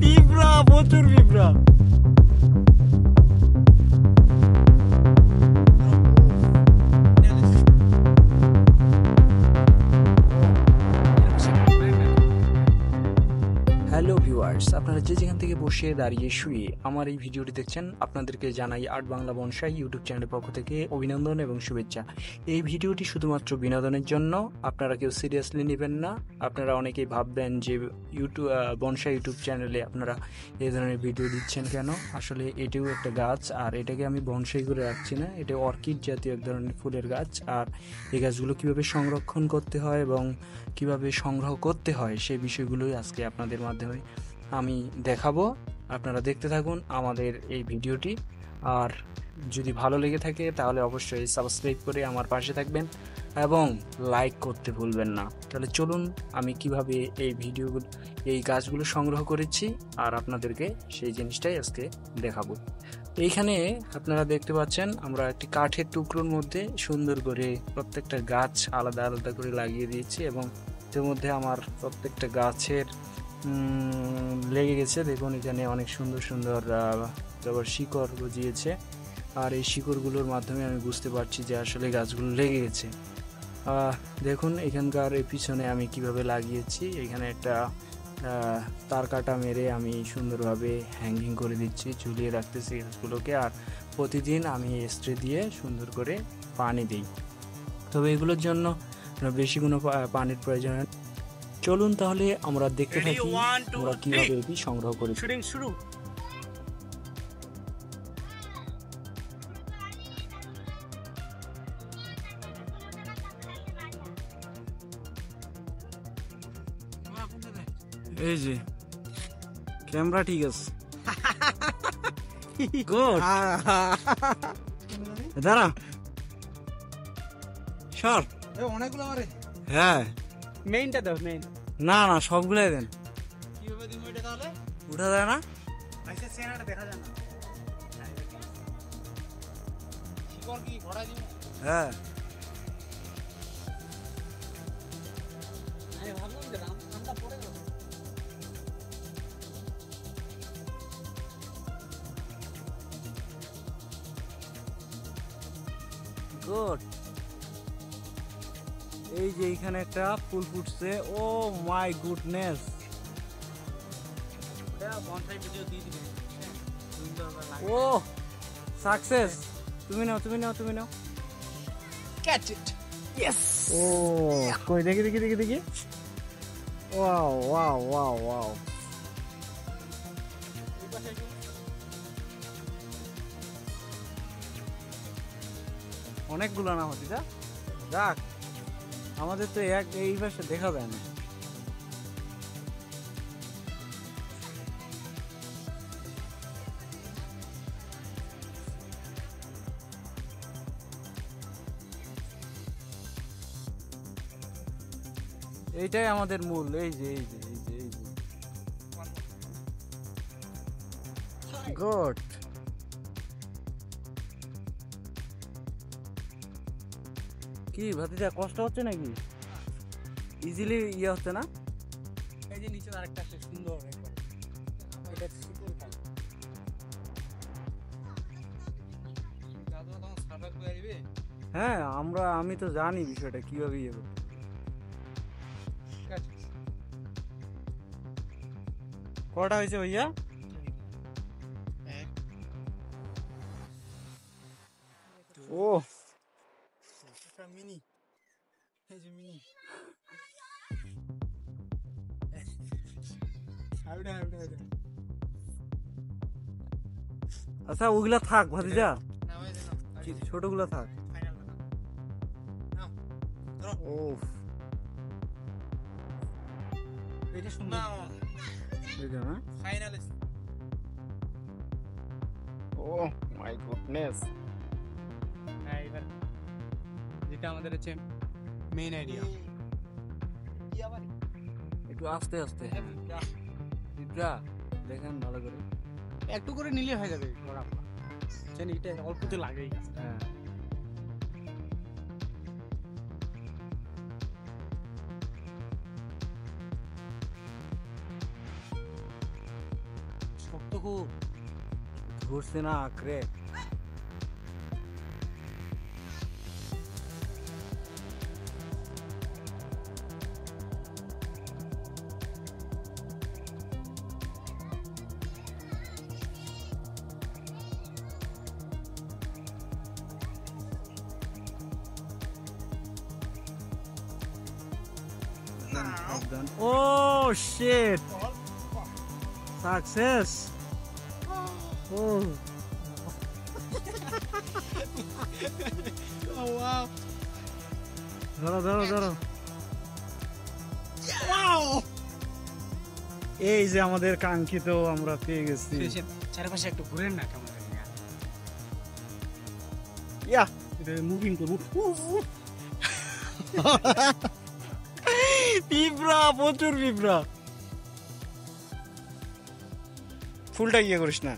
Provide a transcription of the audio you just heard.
পিঁপড়া, প্রচুর পিঁপড়া। হ্যালো ভিউয়ার্স, আপনারা যে যেখান থেকে বসে দাঁড়িয়ে শুয়ে আমার এই ভিডিওটি দেখছেন, আপনাদেরকে জানাই আর্ট বাংলা বনসাই ইউটিউব চ্যানেলের পক্ষ থেকে অভিনন্দন এবং শুভেচ্ছা। এই ভিডিওটি শুধুমাত্র বিনোদনের জন্য, আপনারা কেউ সিরিয়াসলি নেবেন না। আপনারা অনেকেই ভাববেন যে বনসাই ইউটিউব চ্যানেলে আপনারা এই ধরনের ভিডিও দিচ্ছেন কেন। আসলে এটিও একটা গাছ, আর এটাকে আমি বনসাই করে রাখছি না, এটা অর্কিড জাতীয় এক ধরনের ফুলের গাছ। আর এই গাছগুলো কীভাবে সংরক্ষণ করতে হয় এবং কিভাবে সংগ্রহ করতে হয় সেই বিষয়গুলোই আজকে আপনাদের মাধ্যমে আমি দেখাবো। আপনারা দেখতে থাকুন আমাদের এই ভিডিওটি, আর যদি ভালো লেগে থাকে তাহলে অবশ্যই সাবস্ক্রাইব করে আমার পাশে থাকবেন এবং লাইক করতে ভুলবেন না। তাহলে চলুন আমি কিভাবে এই গাছগুলো সংগ্রহ করেছি আর আপনাদেরকে সেই জিনিসটাই আজকে দেখাবো। এইখানে আপনারা দেখতে পাচ্ছেন আমরা একটি কাঠের টুকরোর মধ্যে সুন্দর করে প্রত্যেকটা গাছ আলাদা আলাদা করে লাগিয়ে দিয়েছি, এবং এর মধ্যে আমার প্রত্যেকটা গাছের লেগে গেছে। দেখুন এখানে অনেক সুন্দর সুন্দর তারপর শিকড় গজিয়েছে, আর এই শিকড়গুলোর মাধ্যমে আমি বুঝতে পারছি যে আসলে গাছগুলো লেগে গেছে। দেখুন এখানকার এই পিছনে আমি কিভাবে লাগিয়েছি, এখানে একটা তার কাটা মেরে আমি সুন্দরভাবে হ্যাঙ্গিং করে দিচ্ছি, ঝুলিয়ে রাখতেছি গাছগুলোকে। আর প্রতিদিন আমি স্প্রে দিয়ে সুন্দর করে পানি দিই, তবে এগুলোর জন্য বেশি কোনো পানির প্রয়োজন হয়। চলুন তাহলে আমরা দেখতে থাকি আমরা কিভাবে এটি সংগ্রহ করি। শুরু। এই যে ক্যামেরা ঠিক আছে, গুড। দাঁড়া সর, অনেকগুলো আমারে। হ্যাঁ মেইনটা দাও, মেইন। না না সবগুলাই দেন। কিভাবে দিন ওইটা তাহলে? উঠা যায় না, আচ্ছা সেনাটা দেখা যায় না। শিকড় কি ঘোড়া দিব? হ্যাঁ আমি ভাবলাম যে রামটা পড়ে গেল। গুড। এই যে এখানে একটা ফুল ফুটছে, ও মাই গুডনেস। ওটা বনসাই ভিডিও দিয়ে দিবে। ও সাকসেস। তুমি নাও তুমি নাও তুমি নাও। ক্যাচ ইট। ইয়েস। ও কই দেখি দেখি দেখি দেখি। Wow wow wow wow. অনেকগুলো না হতি যা যাক, আমাদের তো এই পাশে দেখা যায় না। এইটাই আমাদের মূল। এই যে এই যে এই যে এই যে গুড। কি ভাতিজা কষ্ট হচ্ছে নাকি? ইজিলি ইয়ে হচ্ছে না? এই যে নিচে আরেকটা আছে সুন্দর একবার। এটা শিকড় খায়। দাদা তখন সার্ভার করে দিবে। হ্যাঁ আমি তো জানি বিষয়টা কিভাবে ইয়ে করতে। কটা হয়েছে ভাইয়া? ও মিনি, এই যে মিনি। আচ্ছা ওগুলা থাক ভাতিজা, ছোটগুলা থাক। ও এটা সুন্দর। এটা না ফাইনাল। O my goodness. হ্যাঁ এবার যেটা আমাদের হচ্ছে মেইন আইডিয়া। একটু আস্তে আস্তে। পিঁপড়া দেখেন ভালো করে, একটু করে নিলে হয়ে যাবে। এটা অল্পতে লাগেই। হ্যাঁ তো খুব ধরছে না আঁকড়ে। Oh shit! Success! Oh! Oh wow! ধরো ধরো ধরো। Wow! এই যে আমাদের কাঙ্ক্ষিত আমরা পেয়ে গেছি। চারপাশে একটু ঘুরেন না কেমন ইয়া এটা মুভিং করবো। পিঁপড়া, প্রচুর পিঁপড়া। ফুলটা ইয়ে করিস না।